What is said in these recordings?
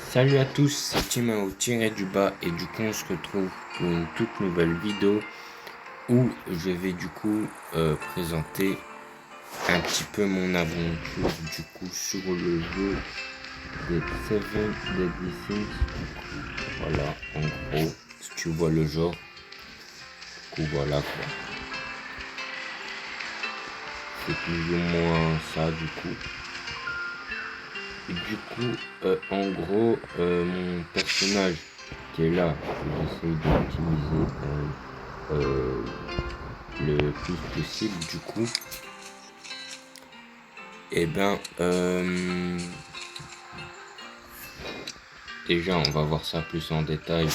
Salut à tous, c'est Timao tiré du bas et du coup on se retrouve pour une toute nouvelle vidéo où je vais du coup présenter un petit peu mon aventure du coup sur le jeu des Seven Deadly Sins. Voilà, en gros, si tu vois le genre, du coup voilà quoi. C'est plus ou moins ça du coup. Et du coup, en gros, mon personnage qui est là, que j'essaye d'optimiser le plus possible du coup. Et ben, déjà, on va voir ça plus en détail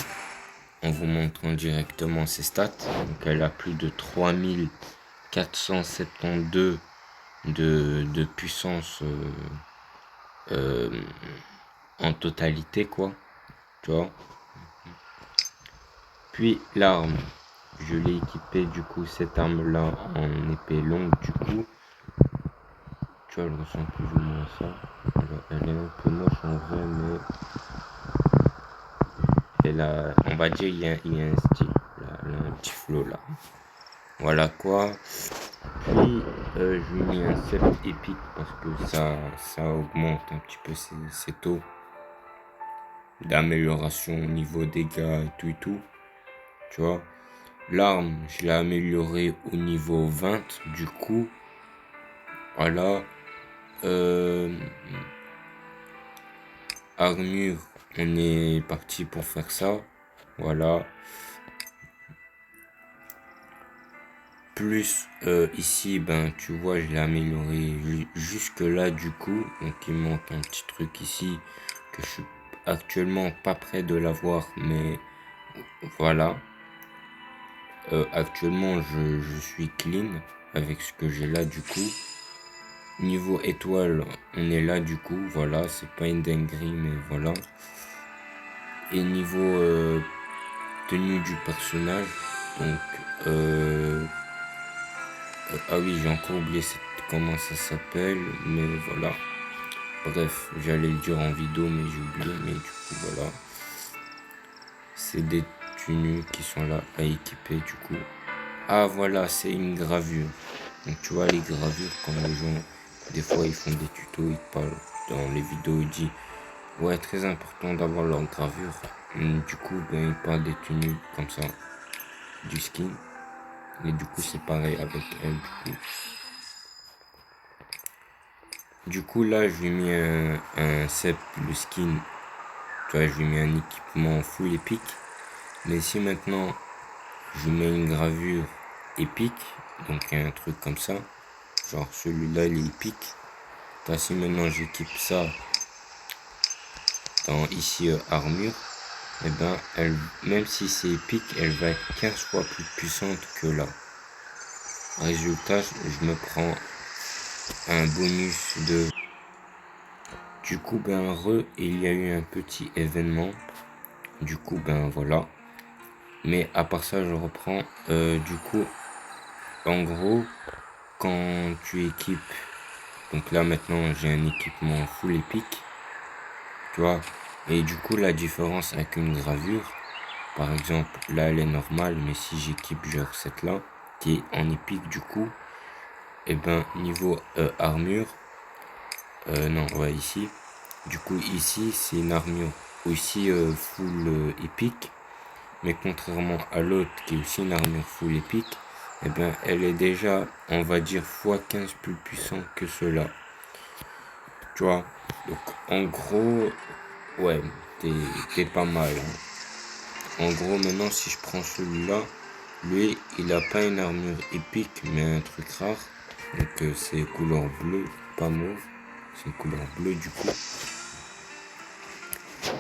en vous montrant directement ses stats. Donc, elle a plus de 3472 de puissance en totalité, quoi. Tu vois. Puis, l'arme, je l'ai équipée, du coup, cette arme-là en épée longue, du coup. Tu vois, elle ressemble plus ou moins à ça. Alors, elle est un peu moche en vrai, mais on va dire, il y a un style, là, un petit flow là. Voilà quoi. Puis, je lui ai mis un sept épique parce que ça augmente un petit peu ses taux d'amélioration au niveau dégâts et tout. Tu vois. L'arme, je l'ai améliorée au niveau 20, du coup. Voilà. Armure, on est parti pour faire ça. Voilà. Plus ici, ben tu vois, je l'ai amélioré jusque là du coup. Donc il me manque un petit truc ici que je suis actuellement pas prêt de l'avoir, mais voilà. Actuellement, je suis clean avec ce que j'ai là du coup. Niveau étoile, on est là du coup. Voilà, c'est pas une dinguerie, mais voilà. Et niveau tenue du personnage, donc ah oui, j'ai encore oublié comment ça s'appelle, mais voilà. Bref, j'allais le dire en vidéo, mais j'ai oublié, mais du coup, voilà. C'est des tenues qui sont là à équiper, du coup. Ah, voilà, c'est une gravure. Donc, tu vois, les gravures, quand les gens, des fois, ils font des tutos, ils parlent dans les vidéos, ils disent, ouais, très important d'avoir leur gravure. Du coup, ben, ils parlent des tenues comme ça, du skin. Et du coup, c'est pareil avec elle, du coup. Du coup, là, je lui ai mis un cep, le skin. Tu vois, je lui ai mis un équipement full épique. Mais si maintenant, je lui mets une gravure épique, donc un truc comme ça, genre celui-là, il est épique. Toi, si maintenant j'équipe ça dans ici armure, et ben, même si c'est épique, elle va être 15 fois plus puissante que là. Résultat, je me prends un bonus de... Du coup, ben, il y a eu un petit événement. Du coup, ben, voilà. Mais à part ça, je reprends. Du coup, en gros, quand tu équipes, donc là maintenant j'ai un équipement full épique, tu vois. Et du coup, la différence avec une gravure, par exemple, là elle est normale, mais si j'équipe genre cette là, qui est en épique du coup, et ben niveau armure, non, ouais, ici. Du coup, ici, c'est une armure aussi full épique. Mais contrairement à l'autre qui est aussi une armure full épique, eh ben, elle est déjà, on va dire, x15 plus puissante que cela. Tu vois? Donc, en gros, ouais, t'es pas mal. Hein. En gros, maintenant, si je prends celui-là, lui, il a pas une armure épique, mais un truc rare. Donc, c'est couleur bleue, pas mauve. C'est couleur bleue, du coup.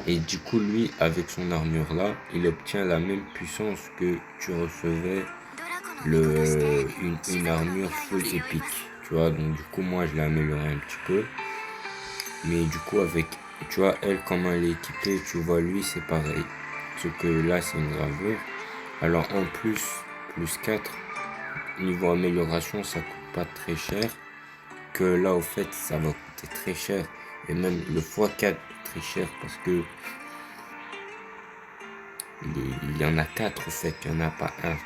Et du coup, lui, avec son armure là, il obtient la même puissance que tu recevais une armure full épique. Tu vois, donc du coup, moi, je l'ai amélioré un petit peu. Mais du coup, avec, tu vois, elle, comment elle est équipée, tu vois, lui, c'est pareil. Sauf que là, c'est une gravure. Alors, en plus, plus 4, niveau amélioration, ça coûte pas très cher. Que là, au fait, ça va coûter très cher. Et même le x4 très cher parce que il y en a 4 au fait, il n'y en a pas un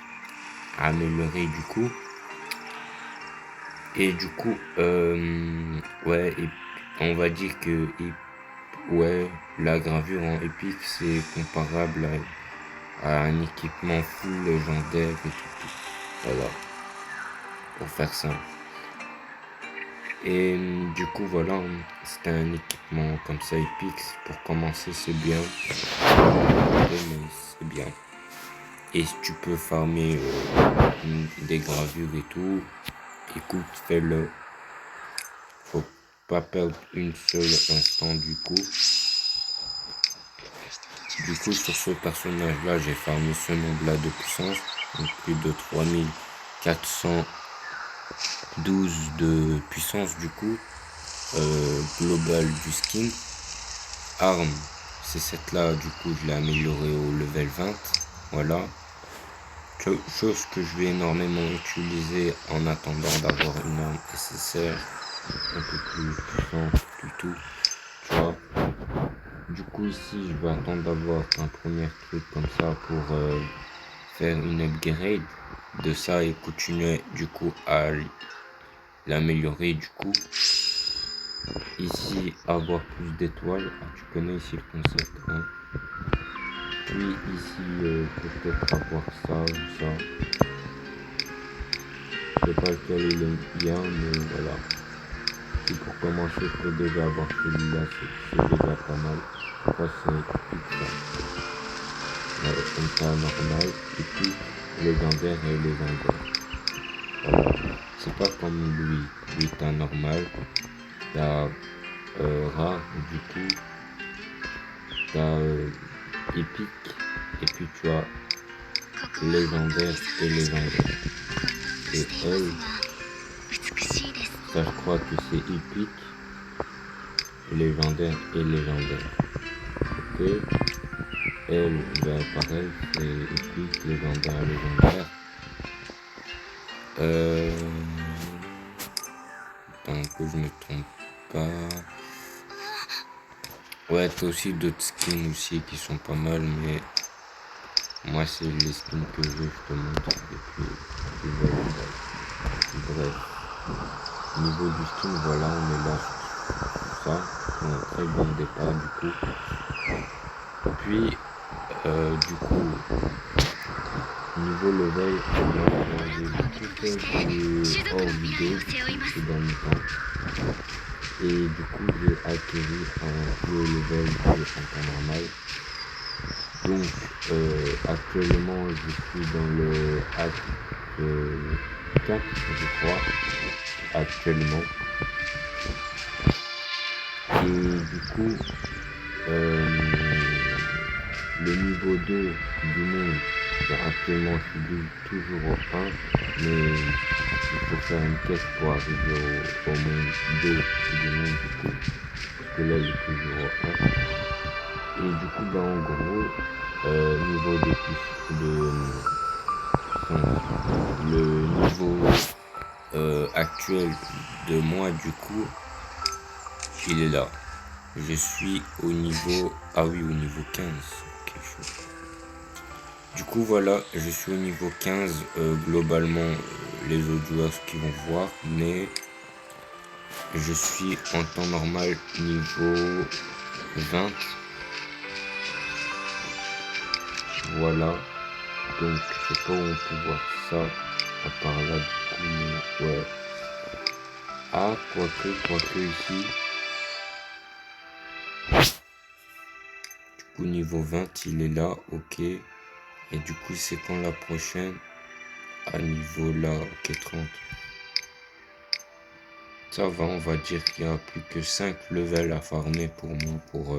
à améliorer du coup. Et du coup, ouais, et on va dire que ouais, la gravure en épique c'est comparable à un équipement full légendaire et tout. Voilà, pour faire ça. Et du coup, voilà, c'était un équipement comme ça épique. Pour commencer, c'est bien. Mais c'est bien. Et si tu peux farmer des gravures et tout, écoute, fais-le. Faut pas perdre une seule instant du coup. Du coup, sur ce personnage-là, j'ai farmé ce nombre-là de puissance. Donc plus de 3412 de puissance du coup. Global du skin. Arme, c'est cette là, du coup, je l'ai améliorée au level 20. Voilà. Chose que je vais énormément utiliser en attendant d'avoir une arme SSR un peu plus puissante du tout, tu vois. Du coup ici je vais attendre d'avoir un premier truc comme ça pour faire une upgrade de ça et continuer du coup à l'améliorer du coup. Ici avoir plus d'étoiles, tu connais ici le concept hein. Puis ici peut-être avoir ça ou ça. Je sais pas lequel il est bien, mais voilà. Et pour commencer, je peux déjà avoir celui-là, c'est déjà pas mal. Ça, c'est tout ça. Comme ça, normal, épique, légendaire et légendaire. Voilà. C'est pas comme lui. Lui, t'as normal, t'as rare, du coup, t'as épique, et puis tu as légendaire et légendaire. Et elle, ça, je crois que c'est épique, légendaire et légendaire. Ok. Elle, ben pareil, c'est épique, légendaire, légendaire. Tant que je me trompe pas. Ouais, t'as aussi d'autres skins aussi qui sont pas mal, mais moi c'est les skins que je te montre et puis bref. Niveau du skin, voilà, on est là sur ça. C'est un très bon départ du coup. Puis du coup, niveau level, moi j'ai beaucoup fait de hors vidéo ces derniers temps. Et du coup j'ai acquéri un plus haut level en temps normal. Donc actuellement je suis dans le acte 4 je crois actuellement. Et du coup le niveau 2 du monde, actuellement je suis toujours au 1, mais il faut faire une quête pour arriver au monde 2 du monde du coup, parce que là il est toujours au 1. Et du coup bah en gros, niveau de le niveau actuel de moi du coup, il est là. Je suis au niveau, ah oui, au niveau 15, quelque chose. Du coup voilà, je suis au niveau 15, globalement les autres joueurs qui vont voir, mais je suis en temps normal niveau 20. Voilà, donc je sais pas où on peut voir ça, à part là du coup, mais ouais. Ah, quoique ici. Du coup niveau 20 il est là, ok. Et du coup c'est quand la prochaine? À niveau là, ok 30. Ça va, on va dire qu'il y a plus que 5 levels à farmer pour moi pour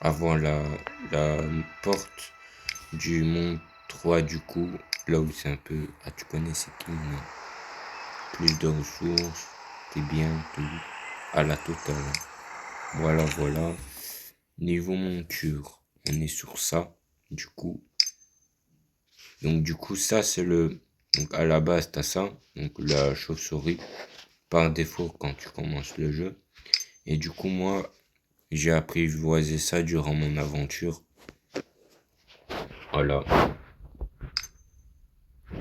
avoir la porte du monde 3 du coup. Là où c'est un peu... Ah tu connais c'est qui non? Plus de ressources, t'es bien, tout. À la totale. Voilà. Niveau monture, on est sur ça du coup. Donc du coup ça c'est le... Donc à la base t'as ça, donc la chauve-souris par défaut quand tu commences le jeu. Et du coup, moi, j'ai apprivoisé ça durant mon aventure. Voilà.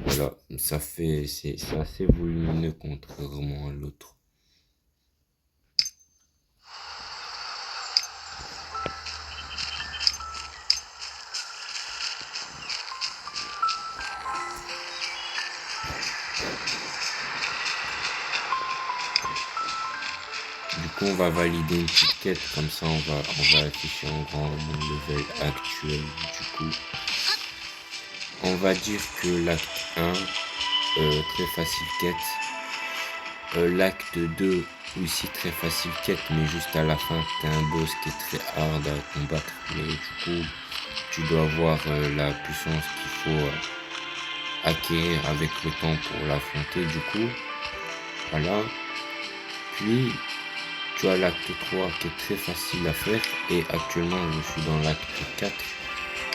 Voilà. C'est assez volumineux contrairement à l'autre. Du coup, on va valider une petite quête, comme ça on va afficher en grand mon level actuel. Du coup, on va dire que l'acte 1, très facile quête. L'acte 2, aussi très facile quête, mais juste à la fin, t'as un boss qui est très hard à combattre. Mais du coup, tu dois avoir la puissance qu'il faut acquérir avec le temps pour l'affronter. Du coup, voilà. Puis, tu as l'acte 3 qui est très facile à faire. Et actuellement, je suis dans l'acte 4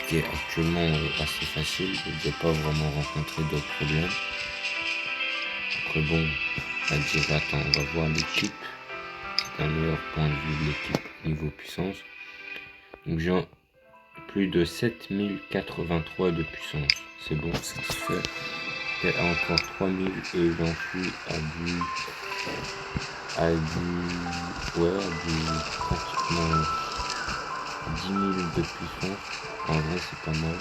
qui est actuellement assez facile. Je n'ai pas vraiment rencontré d'autres problèmes. Après bon, à dire, attends, on va voir l'équipe. C'est un meilleur point de vue de l'équipe niveau puissance. Donc j'ai plus de 7083 de puissance. C'est bon, satisfait. C'est encore 3000 et j'en suis pratiquement 10 000 de puissance. En vrai, c'est pas mal.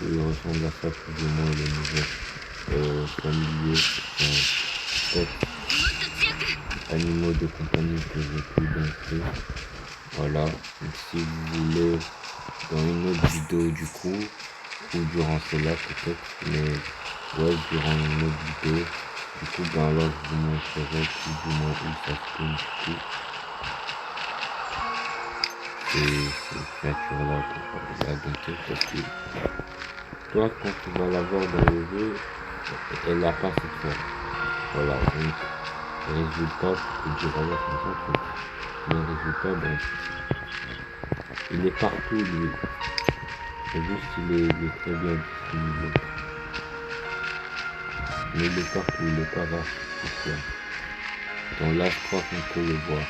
Il ressemble à ça plus ou moins les nouveaux familiers, animaux de compagnie que j'ai pu dompter. Voilà, donc si vous voulez dans une autre vidéo du coup, ou durant celle-là peut-être, mais ouais, durant une autre vidéo, du coup ben là je vous montrerai plus ou moins où ça se tourne du coup. Et cette créature là pour la dompter parce que toi quand tu vas la voir dans le jeu, elle n'a pas cette forme. Voilà, donc résultat, tu peux dire voilà comme ça, le résultat, ben, il est partout lui. C'est juste il est très bien dissimulé. Mais il est partout, il est pas là. Donc là je crois qu'on peut le voir.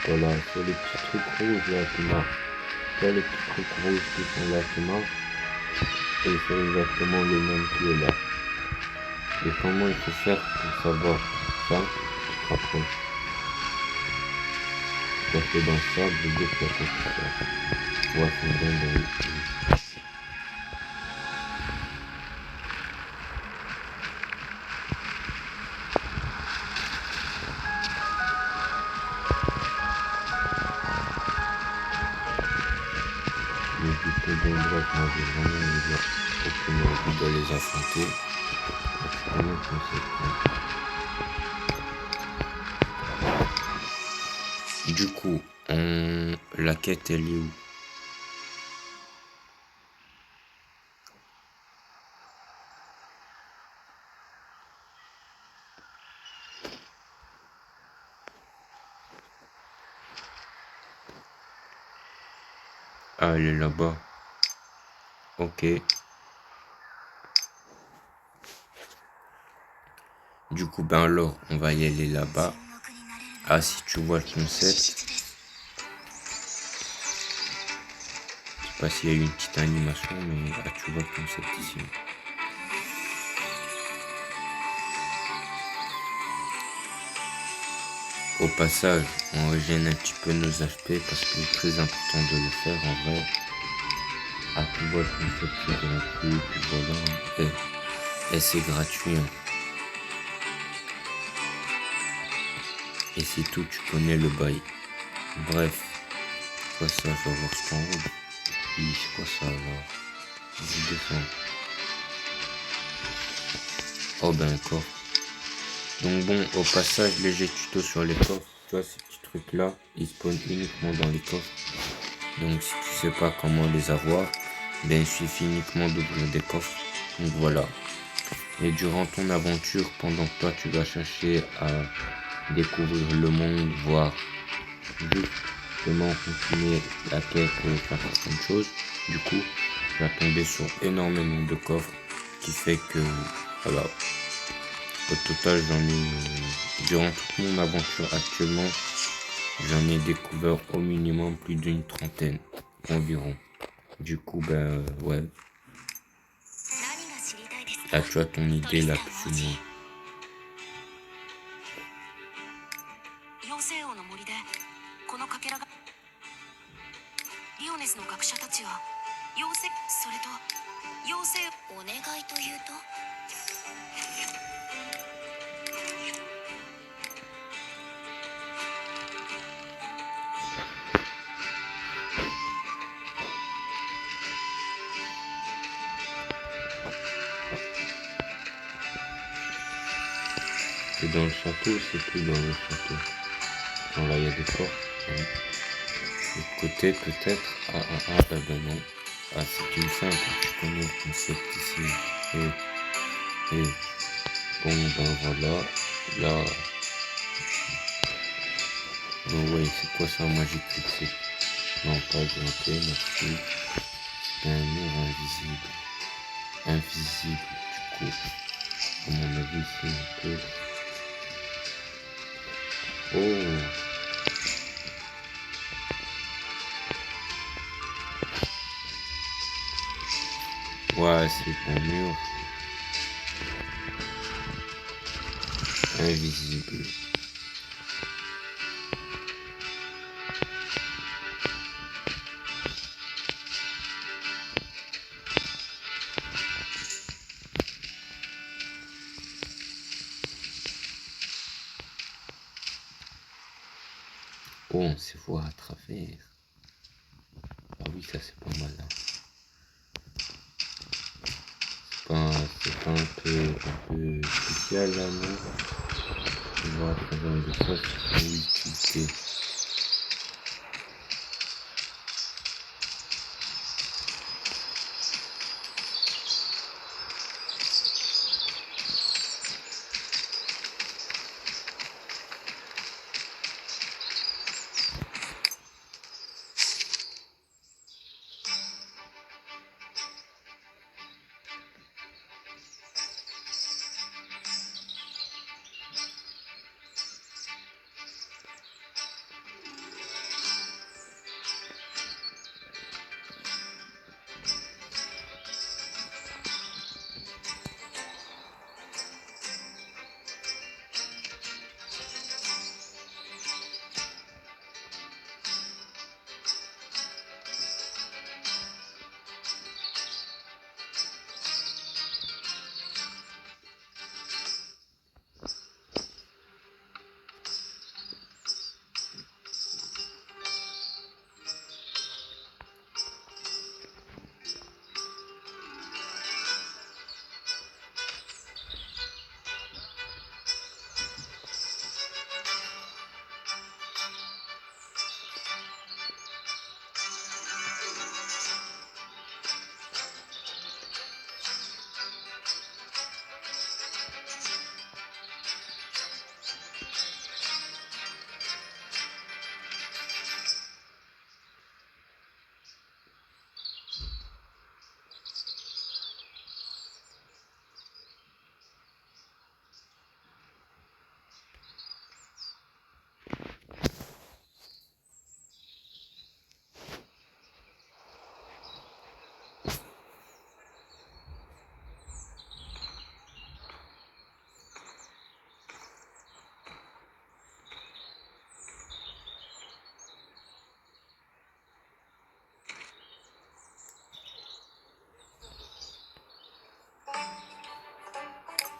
Voilà, sur les petits trucs rouges là qui marchent. Là les petits trucs rouges qui sont là qui marchent. Et c'est exactement le même qui est là. Et comment il faut faire pour savoir ça? Tu te rapproches. Tu as fait dans le sable, dès que tu as fait ça. Tu vois son bain dans le mais du coup, bon, bref, moi j'ai vraiment aucune envie de les affronter. Je connais le concept. Du coup, la quête elle est où? Ah, elle est là-bas. Ok. Du coup, ben alors, on va y aller là-bas. Ah, si tu vois le concept. Je sais pas s'il y a eu une petite animation, mais ah, tu vois le concept ici. Au passage, on régène un petit peu nos HP parce que c'est très important de le faire en vrai. Ah, tu vois le concept, c'est gratuit, puis voilà. Et c'est gratuit. Hein. Et c'est tout, tu connais le bail. Bref. Quoi ça, je vais voir ce en haut. Oui, c'est quoi ça alors? Je descends. Oh ben coffre. Donc bon, au passage, léger tuto sur les coffres. Tu vois ces petits trucs là, ils spawnent uniquement dans les coffres. Donc si tu sais pas comment les avoir, ben il suffit uniquement d'ouvrir des coffres. Donc voilà. Et durant ton aventure, pendant que toi tu vas chercher à découvrir le monde, voir justement continuer la quête, faire certaines choses, du coup, tu vas tomber sur énormément de coffres, qui fait que, voilà, au total, durant toute mon aventure actuellement, j'en ai découvert au minimum plus d'une trentaine environ. Du coup, ben, ouais, là tu as ton idée là plus ou moins. 妖精王の森でこのかけらがリオネスの学者たちは妖精それと妖精お願いというと C'est dans le château, c'est plus dans le château. Bon, là, il y a des portes. Hein. De l'autre côté, peut-être. Ben non. Ah, c'est une simple. Je connais le concept ici. Et bon, ben voilà. Là. Oh, ouais, c'est quoi ça, magique fixé? Non, pas grimper, merci. C'est un mur invisible. Invisible, du coup. À mon avis, c'est un peu. Oh! Ouais, c'est un mur invisible. Oh, on se voit à travers. Ah oui, ça c'est pas mal. Hein. C'est pas un peu spécial là, non? On voit à travers le ça, c'est une utilité.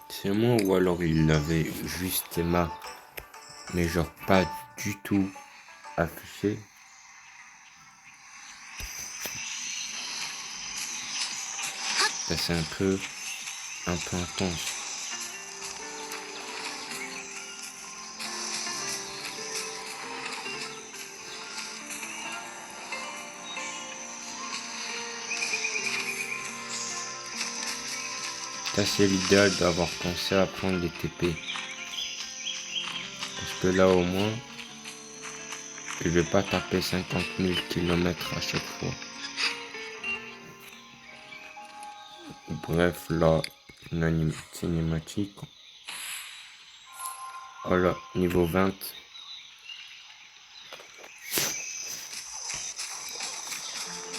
C'est moi ou alors il l'avait juste mais genre pas du tout affiché. Ça c'est un peu intense. c'est l'idéal d'avoir pensé à prendre les TP. Parce que là, au moins, je vais pas taper 50 000 km à chaque fois. Bref, là, une cinématique. Voilà, niveau 20.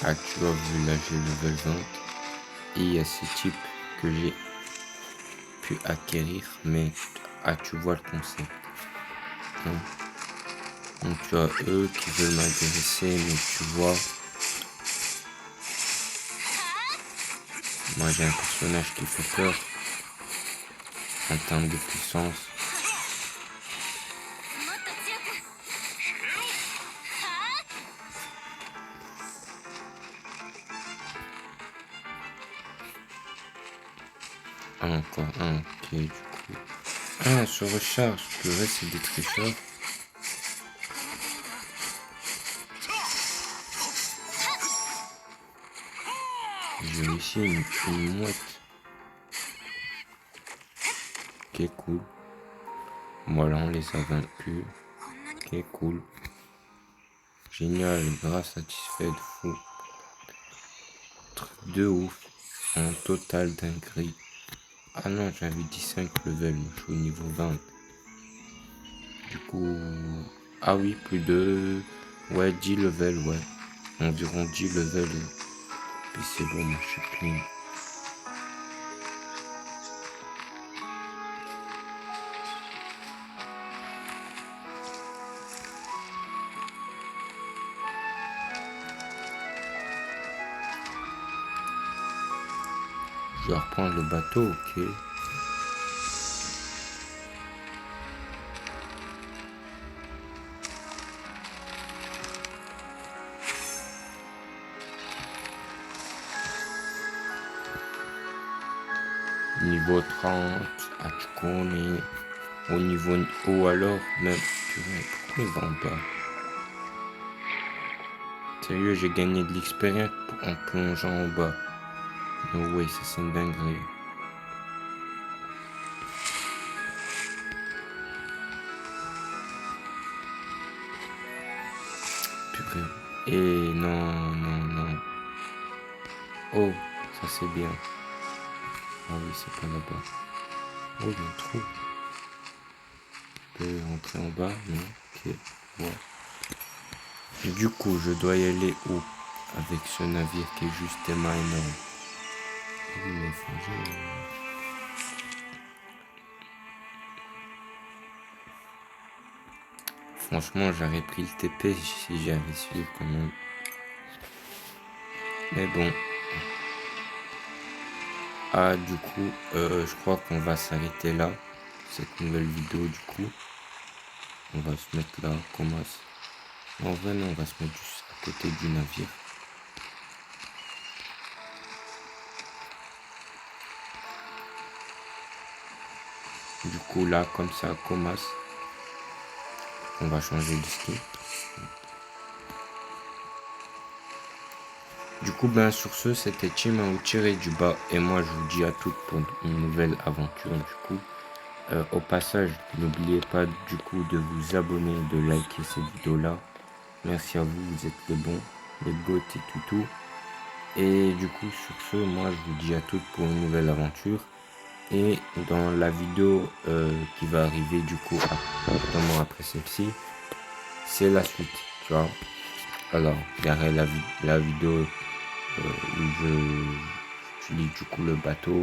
Ah, tu vois, vu là, j'ai level 20. Et il y a ces types que j'ai pu acquérir. Mais, tu vois le concept. Hein. Donc, tu as eux qui veulent m'agresser, mais tu vois... Moi, j'ai un personnage qui fait peur. En termes de puissance. Ah, encore un, ok, du coup. Ah, se recharge, le reste c'est des tricheurs. J'ai ici une mouette. Ok, cool. Voilà, on les a vaincus. Ok, cool. Génial, grave satisfait de fou. Truc de ouf. En total dinguerie. Ah non, j'avais dit 5 levels, moi je suis au niveau 20. Du coup... Ah oui, plus de... Ouais, 10 levels, ouais. Environ 10 levels. Puis c'est bon, moi je suis clean. Je vais reprendre le bateau, ok. Niveau 30, ah tu connais. Au niveau haut alors, même, purée, pourquoi il va en bas? Sérieux, j'ai gagné de l'expérience en plongeant en bas. No way, ça c'est une dinguerie. Purée. Et non, non, non. Oh, ça c'est bien. Ah oui, c'est pas là-bas. Oh, il y a un trou. Je peux rentrer en bas, non? Ok, ouais. Et du coup, je dois y aller où? Avec ce navire qui est juste tellement énorme. Oui, mais franchement... Franchement, j'aurais pris le TP si j'avais su quand même. Mais bon. Ah, du coup, je crois qu'on va s'arrêter là. Cette nouvelle vidéo, du coup. On va se mettre là, commence. En vrai, non, on va se mettre juste à côté du navire. Du coup, là, comme ça, commence. On va changer de skin. Du coup, ben, sur ce, c'était Team à vous tirer du bas. Et moi, je vous dis à toutes pour une nouvelle aventure, du coup. Au passage, n'oubliez pas, du coup, de vous abonner, de liker cette vidéo-là. Merci à vous, vous êtes les bons, les bots et tout. Et du coup, sur ce, moi, je vous dis à toutes pour une nouvelle aventure. Et dans la vidéo qui va arriver, du coup, notamment après celle-ci, c'est la suite, tu vois. Alors, il y aurait la vidéo où j'utilise du coup le bateau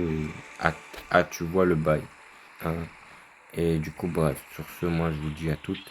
et tu vois le bail. Hein. Et du coup, bref, sur ce, moi, je vous dis à toutes.